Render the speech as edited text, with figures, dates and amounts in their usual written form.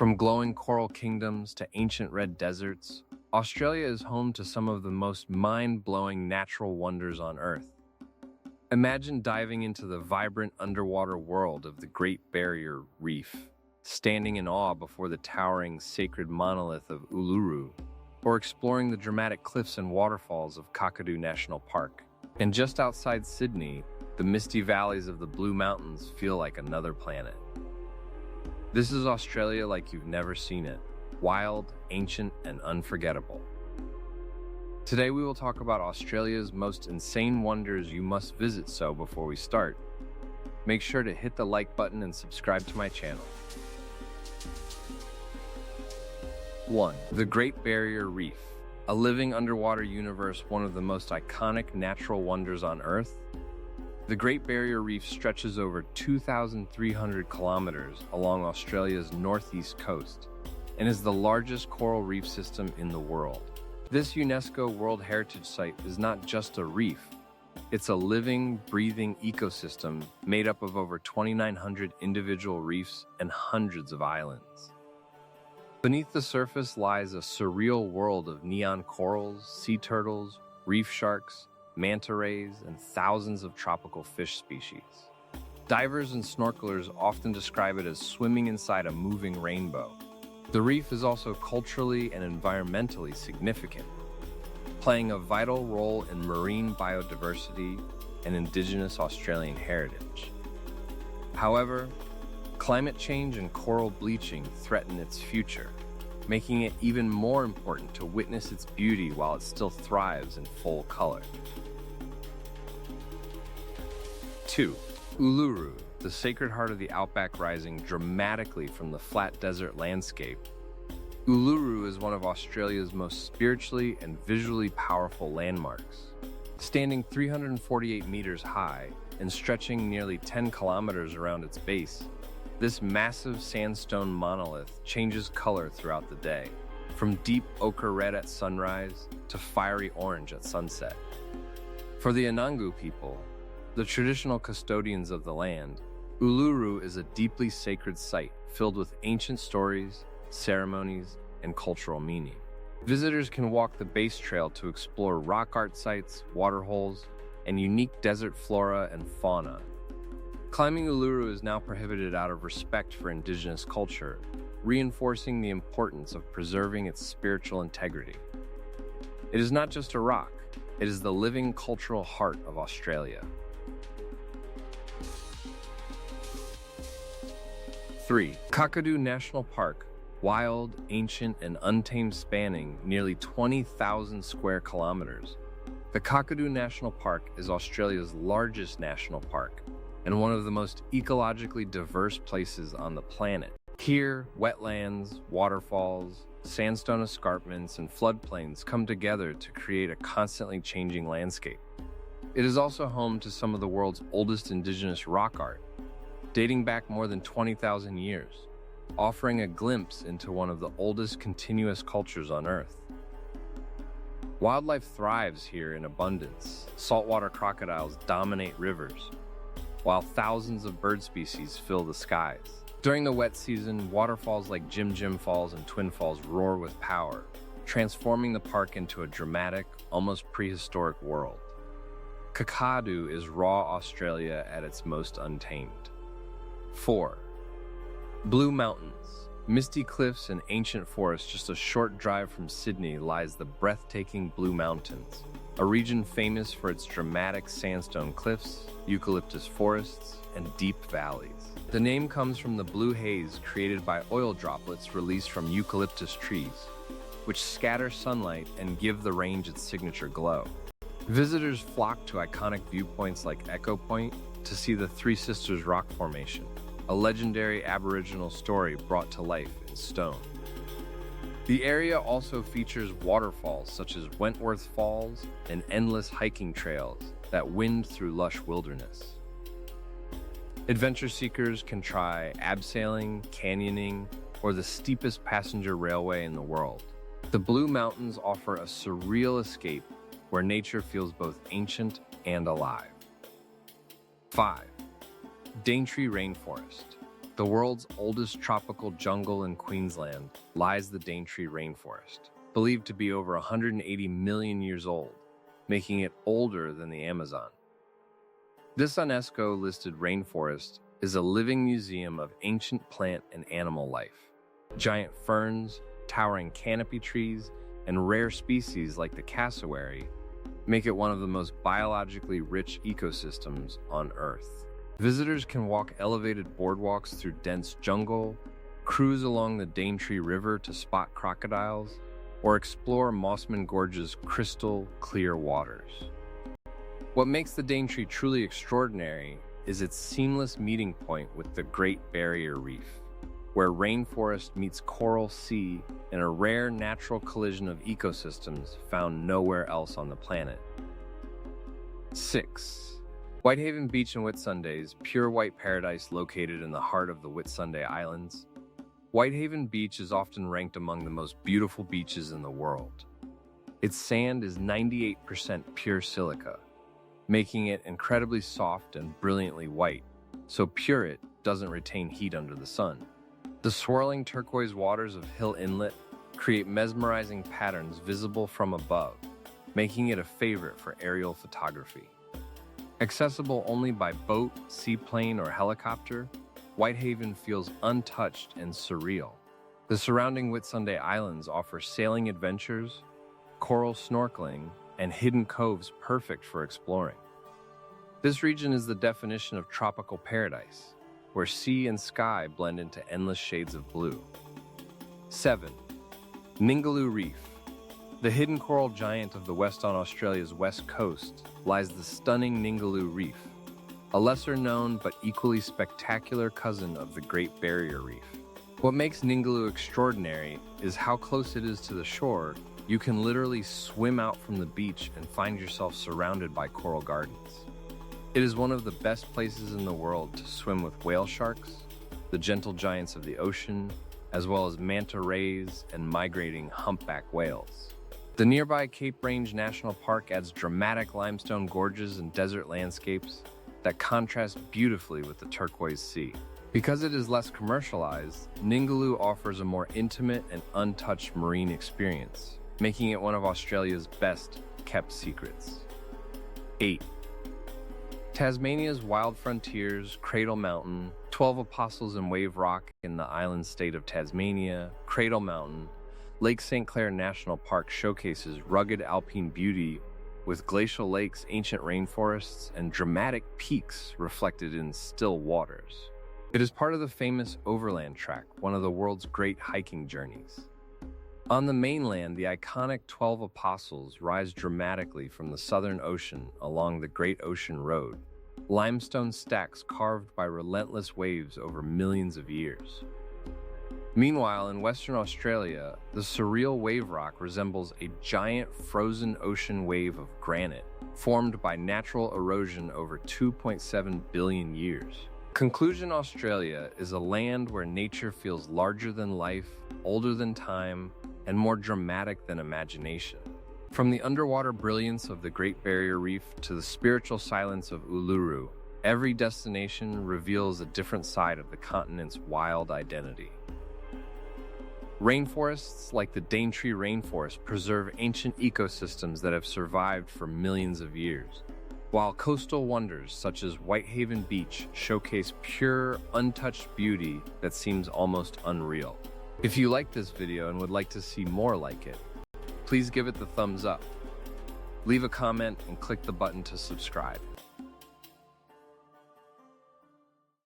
From glowing coral kingdoms to ancient red deserts, Australia is home to some of the most mind-blowing natural wonders on Earth. Imagine diving into the vibrant underwater world of the Great Barrier Reef, standing in awe before the towering sacred monolith of Uluru, or exploring the dramatic cliffs and waterfalls of Kakadu National Park. And just outside Sydney, the misty valleys of the Blue Mountains feel like another planet. This is Australia like you've never seen it, wild, ancient, and unforgettable. Today we will talk about Australia's most insane wonders you must visit, so before we start, make sure to hit the like button and subscribe to my channel. 1. The Great Barrier Reef, a living underwater universe, one of the most iconic natural wonders on Earth. The Great Barrier Reef stretches over 2,300 kilometers along Australia's northeast coast and is the largest coral reef system in the world. This UNESCO World Heritage Site is not just a reef, it's a living, breathing ecosystem made up of over 2,900 individual reefs and hundreds of islands. Beneath the surface lies a surreal world of neon corals, sea turtles, reef sharks, manta rays, and thousands of tropical fish species. Divers and snorkelers often describe it as swimming inside a moving rainbow. The reef is also culturally and environmentally significant, playing a vital role in marine biodiversity and Indigenous Australian heritage. However, climate change and coral bleaching threaten its future, making it even more important to witness its beauty while it still thrives in full color. 2. Uluru, the Sacred Heart of the Outback, rising dramatically from the flat desert landscape. Uluru is one of Australia's most spiritually and visually powerful landmarks. Standing 348 meters high and stretching nearly 10 kilometers around its base, this massive sandstone monolith changes color throughout the day, from deep ochre red at sunrise to fiery orange at sunset. For the Anangu people, the traditional custodians of the land, Uluru is a deeply sacred site filled with ancient stories, ceremonies, and cultural meaning. Visitors can walk the base trail to explore rock art sites, waterholes, and unique desert flora and fauna. Climbing Uluru is now prohibited out of respect for Indigenous culture, reinforcing the importance of preserving its spiritual integrity. It is not just a rock, it is the living cultural heart of Australia. 3. Kakadu National Park, wild, ancient, and untamed, spanning nearly 20,000 square kilometers. The Kakadu National Park is Australia's largest national park and one of the most ecologically diverse places on the planet. Here, wetlands, waterfalls, sandstone escarpments, and floodplains come together to create a constantly changing landscape. It is also home to some of the world's oldest indigenous rock art, dating back more than 20,000 years, offering a glimpse into one of the oldest continuous cultures on Earth. Wildlife thrives here in abundance. Saltwater crocodiles dominate rivers, while thousands of bird species fill the skies. During the wet season, waterfalls like Jim Jim Falls and Twin Falls roar with power, transforming the park into a dramatic, almost prehistoric world. Kakadu is raw Australia at its most untamed. 4. Blue Mountains. Misty cliffs and ancient forests. Just a short drive from Sydney lies the breathtaking Blue Mountains, a region famous for its dramatic sandstone cliffs, eucalyptus forests, and deep valleys. The name comes from the blue haze created by oil droplets released from eucalyptus trees, which scatter sunlight and give the range its signature glow. Visitors flock to iconic viewpoints like Echo Point to see the Three Sisters Rock Formation, a legendary Aboriginal story brought to life in stone. The area also features waterfalls such as Wentworth Falls and endless hiking trails that wind through lush wilderness. Adventure seekers can try abseiling, canyoning, or the steepest passenger railway in the world. The Blue Mountains offer a surreal escape where nature feels both ancient and alive. 5. Daintree Rainforest. The world's oldest tropical jungle in Queensland lies the Daintree rainforest, believed to be over 180 million years old, making it older than the Amazon. This UNESCO-listed rainforest is a living museum of ancient plant and animal life. Giant ferns, towering canopy trees, and rare species like the cassowary make it one of the most biologically rich ecosystems on Earth. Visitors can walk elevated boardwalks through dense jungle, cruise along the Daintree River to spot crocodiles, or explore Mossman Gorge's crystal clear waters. What makes the Daintree truly extraordinary is its seamless meeting point with the Great Barrier Reef, where rainforest meets coral sea in a rare natural collision of ecosystems found nowhere else on the planet. 6. Whitehaven Beach in Whitsundays, pure white paradise located in the heart of the Whitsunday Islands. Whitehaven Beach is often ranked among the most beautiful beaches in the world. Its sand is 98% pure silica, making it incredibly soft and brilliantly white, so pure it doesn't retain heat under the sun. The swirling turquoise waters of Hill Inlet create mesmerizing patterns visible from above, making it a favorite for aerial photography. Accessible only by boat, seaplane, or helicopter, Whitehaven feels untouched and surreal. The surrounding Whitsunday Islands offer sailing adventures, coral snorkeling, and hidden coves perfect for exploring. This region is the definition of tropical paradise, where sea and sky blend into endless shades of blue. 7. Ningaloo Reef. The hidden coral giant of the Western Australia's west coast lies the stunning Ningaloo Reef, a lesser-known but equally spectacular cousin of the Great Barrier Reef. What makes Ningaloo extraordinary is how close it is to the shore. You can literally swim out from the beach and find yourself surrounded by coral gardens. It is one of the best places in the world to swim with whale sharks, the gentle giants of the ocean, as well as manta rays and migrating humpback whales. The nearby Cape Range National Park adds dramatic limestone gorges and desert landscapes that contrast beautifully with the turquoise sea. Because it is less commercialized, Ningaloo offers a more intimate and untouched marine experience, making it one of Australia's best-kept secrets. 8. Tasmania's Wild Frontiers, Cradle Mountain, 12 Apostles and Wave Rock in the island state of Tasmania, Cradle Mountain, Lake St. Clair National Park showcases rugged alpine beauty with glacial lakes, ancient rainforests, and dramatic peaks reflected in still waters. It is part of the famous Overland Track, one of the world's great hiking journeys. On the mainland, the iconic 12 Apostles rise dramatically from the Southern Ocean along the Great Ocean Road, limestone stacks carved by relentless waves over millions of years. Meanwhile, in Western Australia, the surreal wave rock resembles a giant frozen ocean wave of granite, formed by natural erosion over 2.7 billion years. Conclusion: Australia is a land where nature feels larger than life, older than time, and more dramatic than imagination. From the underwater brilliance of the Great Barrier Reef to the spiritual silence of Uluru, every destination reveals a different side of the continent's wild identity. Rainforests like the Daintree rainforest preserve ancient ecosystems that have survived for millions of years, while coastal wonders such as Whitehaven Beach showcase pure, untouched beauty that seems almost unreal. If you liked this video and would like to see more like it, please give it the thumbs up. Leave a comment and click the button to subscribe.